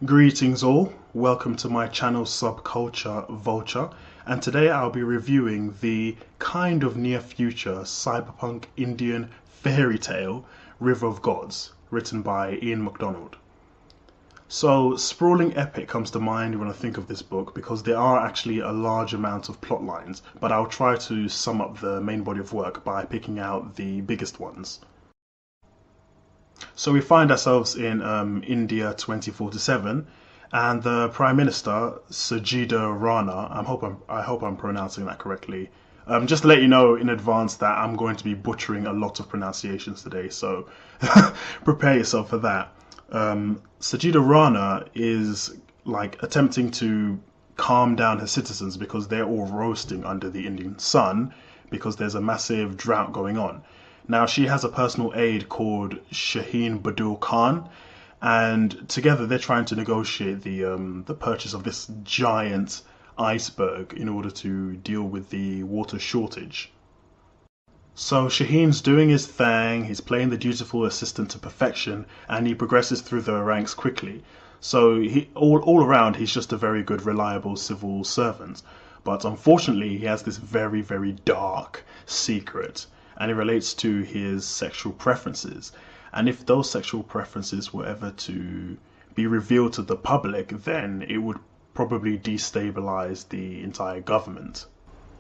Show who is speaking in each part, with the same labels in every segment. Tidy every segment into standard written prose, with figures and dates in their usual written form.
Speaker 1: Greetings all, welcome to my channel Subculture Vulture, and today I'll be reviewing the kind of near future cyberpunk Indian fairy tale River of Gods, written by Ian McDonald. So, sprawling epic comes to mind when I think of this book because there are actually a large amount of plot lines, but I'll try to sum up the main body of work by picking out the biggest ones. So we find ourselves in India 2047, and the Prime Minister Sajida Rana. I hope I'm pronouncing that correctly. Just to let you know in advance that I'm going to be butchering a lot of pronunciations today, so prepare yourself for that. Sajida Rana is like attempting to calm down her citizens because they're all roasting under the Indian sun because there's a massive drought going on. Now, she has a personal aide called Shaheen Badul Khan, and together they're trying to negotiate the purchase of this giant iceberg in order to deal with the water shortage. So Shaheen's doing his thing, he's playing the dutiful assistant to perfection, and he progresses through the ranks quickly. So all around, he's just a very good, reliable civil servant. But unfortunately, he has this very, very dark secret, and it relates to his sexual preferences. And if those sexual preferences were ever to be revealed to the public, then it would probably destabilize the entire government.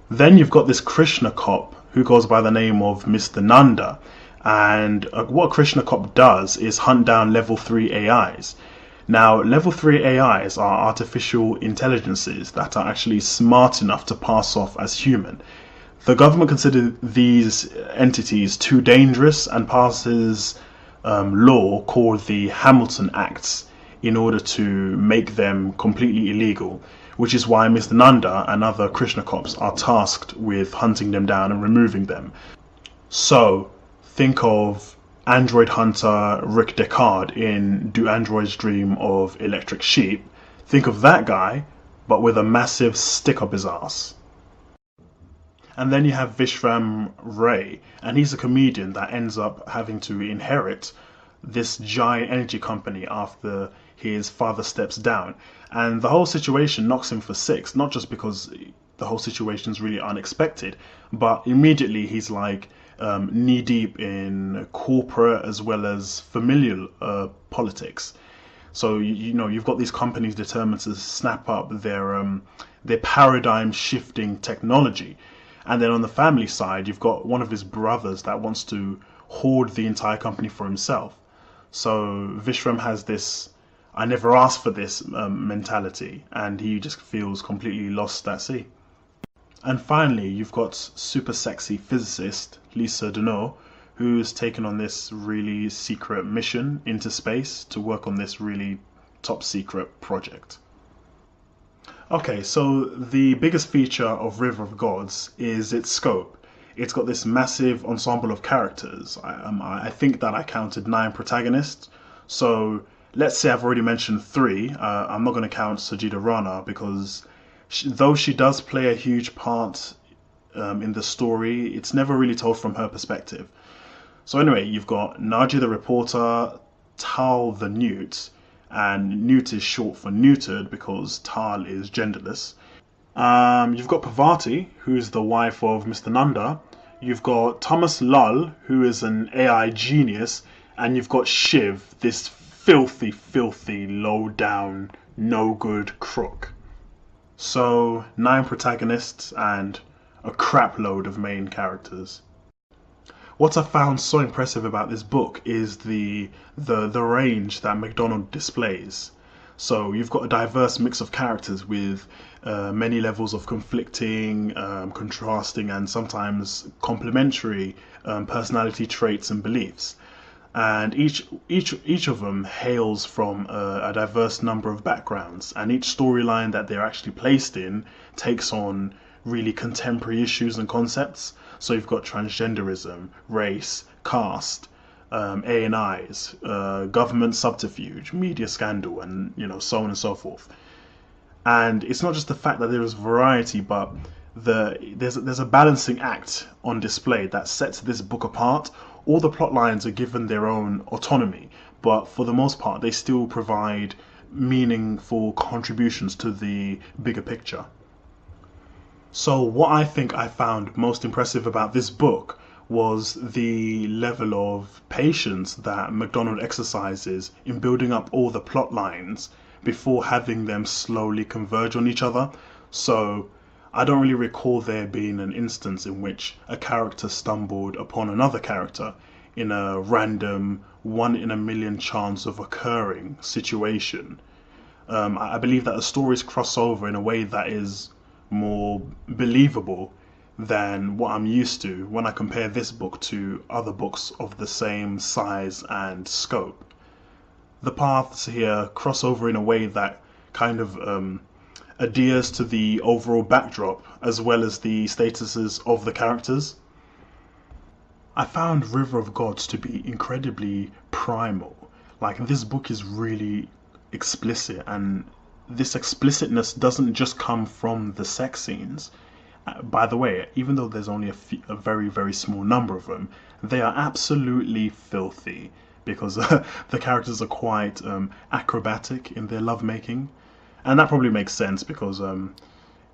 Speaker 1: Then you've got this Krishna cop who goes by the name of Mr. Nanda. And what Krishna cop does is hunt down level 3 AIs. Now, level 3 AIs are artificial intelligences that are actually smart enough to pass off as human. The government considers these entities too dangerous and passes law called the Hamilton Acts in order to make them completely illegal, which is why Mr. Nanda and other Krishna cops are tasked with hunting them down and removing them. So, think of android hunter Rick Deckard in Do Androids Dream of Electric Sheep. Think of that guy, but with a massive stick up his ass. And then you have Vishram Ray, and he's a comedian that ends up having to inherit this giant energy company after his father steps down. And the whole situation knocks him for six, not just because the whole situation is really unexpected, but immediately he's like knee deep in corporate as well as familial politics. So you know you've got these companies determined to snap up their paradigm shifting technology. And then on the family side, you've got one of his brothers that wants to hoard the entire company for himself. So Vishram has this I never asked for this mentality, and he just feels completely lost at sea. And finally, you've got super sexy physicist Lisa Deneau, who's taken on this really secret mission into space to work on this really top secret project. Okay, so the biggest feature of River of Gods is its scope. It's got this massive ensemble of characters. I think that I counted 9 protagonists. So let's say I've already mentioned 3. I'm not going to count Sajida Rana because though she does play a huge part in the story, it's never really told from her perspective. So anyway, you've got Naji the reporter, Tal the newt, and newt is short for neutered because Tal is genderless. You've got Parvati, who's the wife of Mr. Nanda. You've got Thomas Lull, who is an AI genius. And you've got Shiv, this filthy, low down, no good crook. So 9 protagonists and a crap load of main characters. What I found so impressive about this book is the range that McDonald displays. So you've got a diverse mix of characters with many levels of conflicting, contrasting, and sometimes complementary personality traits and beliefs. And each of them hails from a diverse number of backgrounds, and each storyline that they're actually placed in takes on really contemporary issues and concepts. So you've got transgenderism, race, caste, ANIs, government subterfuge, media scandal, and so on and so forth. And it's not just the fact that there is variety, but there's a balancing act on display that sets this book apart. All the plot lines are given their own autonomy, but for the most part, they still provide meaningful contributions to the bigger picture. So, what I think I found most impressive about this book was the level of patience that MacDonald exercises in building up all the plot lines before having them slowly converge on each other. So, I don't really recall there being an instance in which a character stumbled upon another character in a random, one in a million chance of occurring situation. I believe that the stories cross over in a way that is more believable than what I'm used to when I compare this book to other books of the same size and scope. The paths here cross over in a way that kind of adheres to the overall backdrop as well as the statuses of the characters. I found River of Gods to be incredibly primal. Like, this book is really explicit, and this explicitness doesn't just come from the sex scenes. By the way, even though there's only a very, very small number of them, they are absolutely filthy because the characters are quite acrobatic in their lovemaking. And that probably makes sense because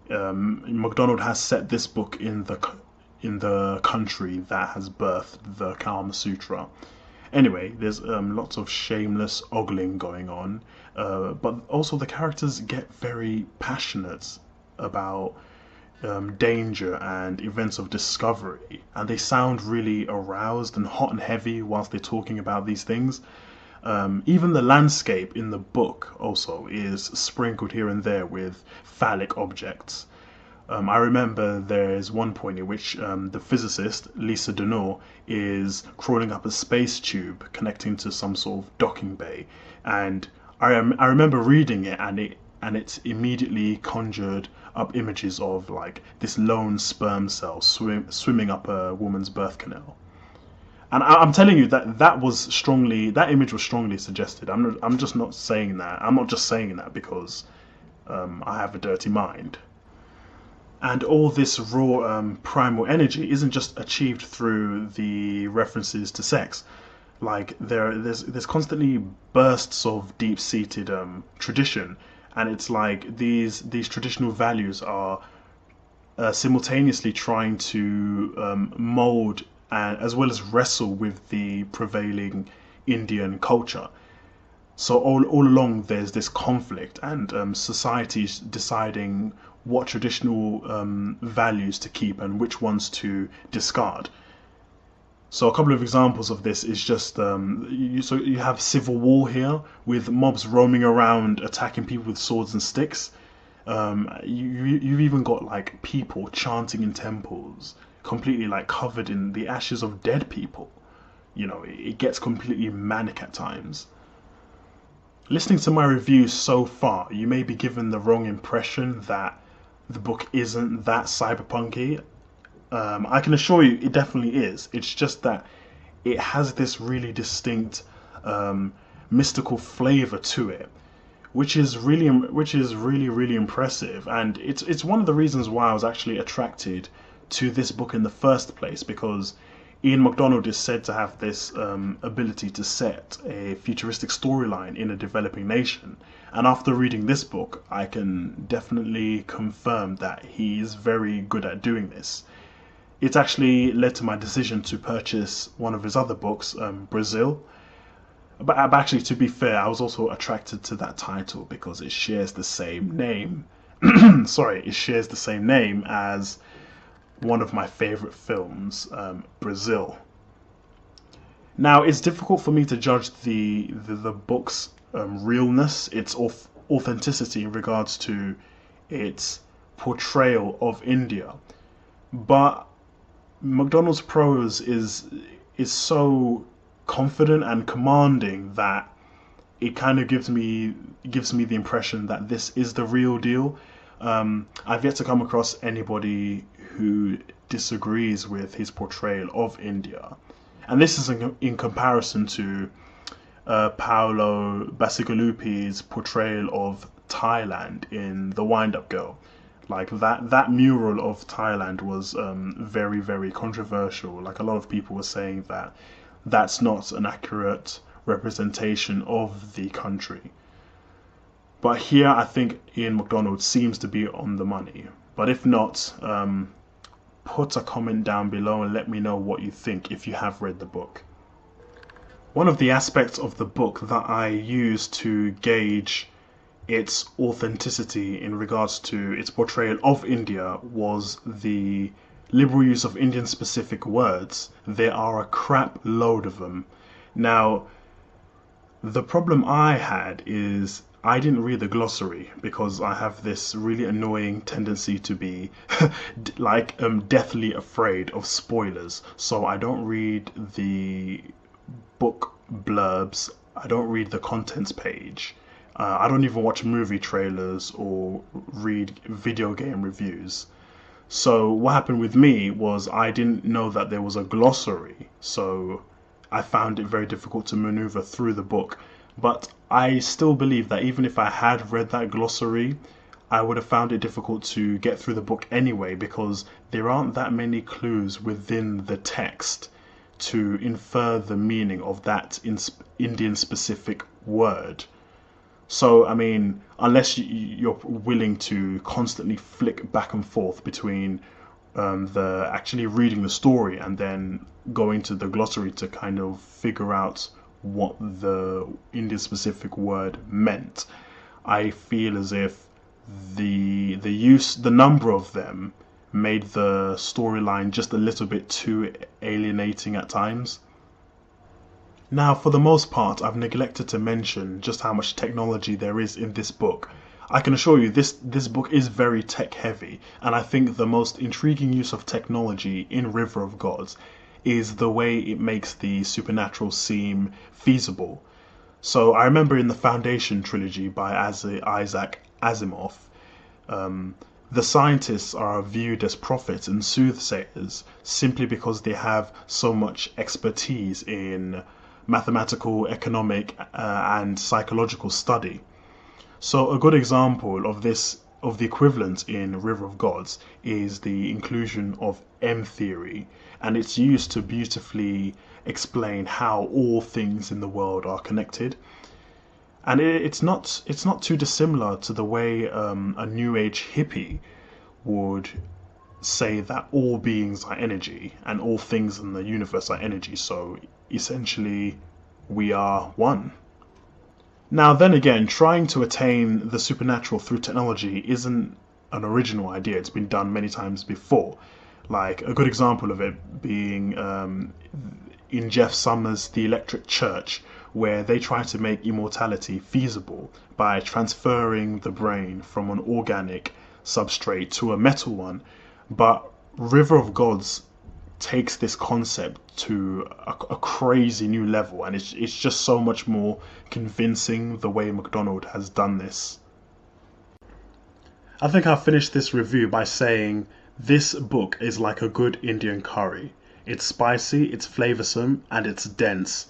Speaker 1: MacDonald has set this book in the country that has birthed the Kama Sutra. Anyway, there's lots of shameless ogling going on, but also the characters get very passionate about danger and events of discovery, and they sound really aroused and hot and heavy whilst they're talking about these things. Even the landscape in the book also is sprinkled here and there with phallic objects. I remember there's one point in which the physicist, Lisa Denor, is crawling up a space tube connecting to some sort of docking bay. And I remember reading it, and it immediately conjured up images of like this lone sperm cell swimming up a woman's birth canal. And I'm telling you that image was strongly suggested. I'm just not saying that. I'm not just saying that because I have a dirty mind. And all this raw primal energy isn't just achieved through the references to sex. Like there's constantly bursts of deep-seated tradition, and it's like these traditional values are simultaneously trying to mold and as well as wrestle with the prevailing Indian culture. So all along there's this conflict, and society's deciding what traditional values to keep and which ones to discard. So a couple of examples of this is just so you have civil war here with mobs roaming around attacking people with swords and sticks. You've even got like people chanting in temples, completely like covered in the ashes of dead people. You know, it gets completely manic at times. Listening to my reviews so far, you may be given the wrong impression that the book isn't that cyberpunky. I can assure you it definitely is. It's just that it has this really distinct mystical flavor to it, which is really impressive, and it's one of the reasons why I was actually attracted to this book in the first place, because Ian MacDonald is said to have this ability to set a futuristic storyline in a developing nation. And after reading this book, I can definitely confirm that he is very good at doing this. It's actually led to my decision to purchase one of his other books, Brazil. But actually, to be fair, I was also attracted to that title because it shares the same name. It shares the same name as one of my favorite films, Brazil. Now, it's difficult for me to judge the book's realness, its authenticity in regards to its portrayal of India, but MacDonald's prose is so confident and commanding that it kind of gives me the impression that this is the real deal. I've yet to come across anybody who disagrees with his portrayal of India, and this is in comparison to Paolo Bacigalupi's portrayal of Thailand in The Wind-Up Girl. Like that mural of Thailand was very, very controversial. Like, a lot of people were saying that that's not an accurate representation of the country. But here, I think Ian McDonald seems to be on the money. But if not, put a comment down below and let me know what you think if you have read the book. One of the aspects of the book that I use to gauge its authenticity in regards to its portrayal of India was the liberal use of Indian specific words. There are a crap load of them. Now, the problem I had is I didn't read the glossary because I have this really annoying tendency to be deathly afraid of spoilers. So I don't read the book blurbs, I don't read the contents page. I don't even watch movie trailers or read video game reviews. So what happened with me was I didn't know that there was a glossary, so I found it very difficult to maneuver through the book. But I still believe that even if I had read that glossary, I would have found it difficult to get through the book anyway because there aren't that many clues within the text to infer the meaning of that Indian specific word. So, I mean, unless you're willing to constantly flick back and forth between the actually reading the story and then going to the glossary to kind of figure out what the Indian specific word meant, I feel as if the number of them made the storyline just a little bit too alienating at times. Now, for the most part, I've neglected to mention just how much technology there is in this book. I can assure you this book is very tech heavy, and I think the most intriguing use of technology in River of Gods is the way it makes the supernatural seem feasible. So I remember in the Foundation trilogy by Isaac Asimov, the scientists are viewed as prophets and soothsayers simply because they have so much expertise in mathematical, economic, and psychological study. So a good example of this, of the equivalent in River of Gods, is the inclusion of M theory, and it's used to beautifully explain how all things in the world are connected. And it's not too dissimilar to the way a New Age hippie would say that all beings are energy and all things in the universe are energy. So essentially, we are one. Now, then again, trying to attain the supernatural through technology isn't an original idea. It's been done many times before. Like a good example of it being in Jeff Summers' The Electric Church, where they try to make immortality feasible by transferring the brain from an organic substrate to a metal one. But River of Gods takes this concept to a crazy new level, and it's just so much more convincing the way McDonald has done this. I think I'll finish this review by saying this book is like a good Indian curry. It's spicy, it's flavoursome, and it's dense.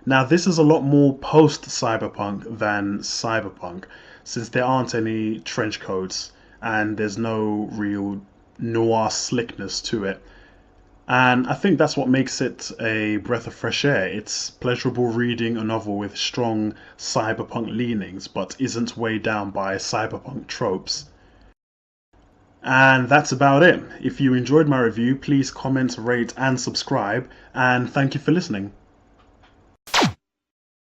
Speaker 1: Now, this is a lot more post-cyberpunk than cyberpunk, since there aren't any trench coats and there's no real noir slickness to it. And I think that's what makes it a breath of fresh air. It's pleasurable reading a novel with strong cyberpunk leanings, but isn't weighed down by cyberpunk tropes. And that's about it. If you enjoyed my review, please comment, rate, and subscribe. And thank you for listening.